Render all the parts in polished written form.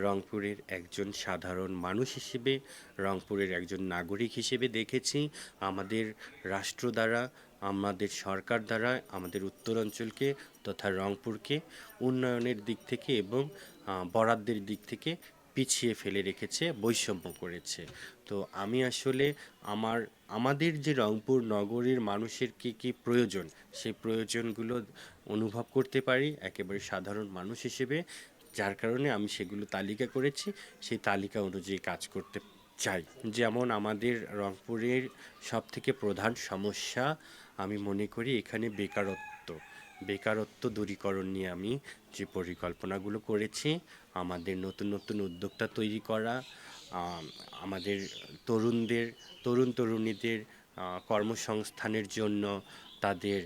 রংপুরের একজন সাধারণ মানুষ হিসেবে, রংপুরের একজন নাগরিক হিসেবে দেখেছি আমাদের রাষ্ট্র দ্বারা, আমাদের সরকার দ্বারা আমাদের উত্তরাঞ্চলকে তথা রংপুরকে উন্নয়নের দিক থেকে এবং বরাদ্দের দিক থেকে পিছিয়ে ফেলে রেখেছে, বৈষম্য করেছে। তো আমি আসলে আমাদের যে রংপুর নগরীর মানুষের কী কী প্রয়োজন, সেই প্রয়োজনগুলো অনুভব করতে পারি একেবারে সাধারণ মানুষ হিসেবে, যার কারণে আমি সেগুলো তালিকা করেছি, সেই তালিকা অনুযায়ী কাজ করতে চাই। যেমন আমাদের রংপুরের সবথেকে প্রধান সমস্যা আমি মনে করি এখানে বেকারত্ব দূরীকরণ নিয়ে আমি যে পরিকল্পনাগুলো করেছি, আমাদের নতুন নতুন উদ্যোক্তা তৈরি করা, আমাদের তরুণীদের কর্মসংস্থানের জন্য তাদের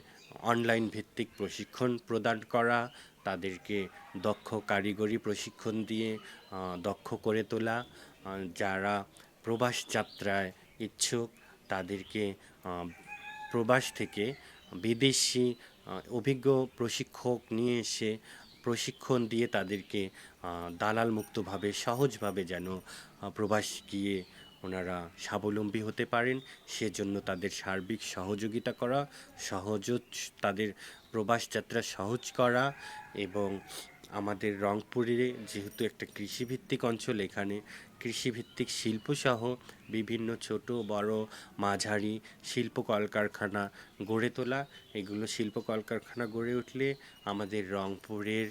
অনলাইন ভিত্তিক প্রশিক্ষণ প্রদান করা, তাদেরকে দক্ষ কারিগরি প্রশিক্ষণ দিয়ে দক্ষ করে তোলা, যারা প্রবাস যাত্রায় ইচ্ছুক তাদেরকে প্রবাস থেকে বিদেশি অভিজ্ঞ প্রশিক্ষক নিয়ে এসে প্রশিক্ষণ দিয়ে তাদেরকে দালাল মুক্তভাবে সহজভাবে যেন প্রবাস গিয়ে ওনারা স্বাবলম্বী হতে পারেন, সেজন্য তাদের সার্বিক সহযোগিতা করা, তাদের প্রবাস যাত্রা সহজ করা। এবং আমাদের রংপুরে যেহেতু একটা কৃষিভিত্তিক অঞ্চল, এখানে কৃষিভিত্তিক শিল্পসহ বিভিন্ন ছোট বড় মাঝারি শিল্প কলকারখানা গড়ে তোলা। এগুলো শিল্প কলকারখানা গড়ে উঠলে আমাদের রংপুরের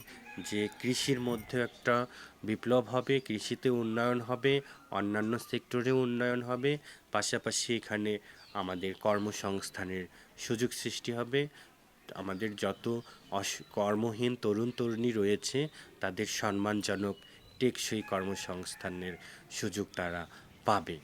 যে কৃষির মধ্যে একটা বিপ্লব হবে, কৃষিতে উন্নয়ন হবে, অন্যান্য সেক্টরেও উন্নয়ন হবে, পাশাপাশি এখানে আমাদের কর্মসংস্থানের সুযোগ সৃষ্টি হবে। আমাদের যত কর্মহীন তরুণ তরুণী রয়েছে তাদের সম্মানজনক টেকসই কর্মসংস্থানের সুযোগ তারা পাবে।